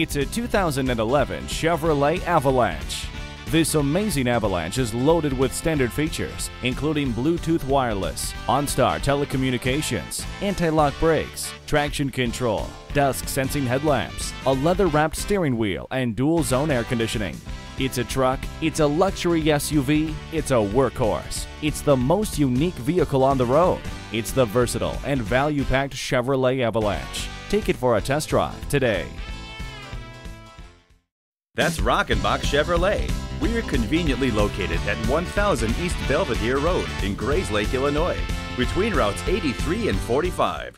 It's a 2011 Chevrolet Avalanche. This amazing Avalanche is loaded with standard features, including Bluetooth wireless, OnStar telecommunications, anti-lock brakes, traction control, dusk sensing headlamps, a leather-wrapped steering wheel, and dual-zone air conditioning. It's a truck, it's a luxury SUV, it's a workhorse. It's the most unique vehicle on the road. It's the versatile and value-packed Chevrolet Avalanche. Take it for a test drive today. That's Rockenbach Chevrolet. We're conveniently located at 1000 East Belvidere Road in Grayslake, Illinois, between routes 83 and 45.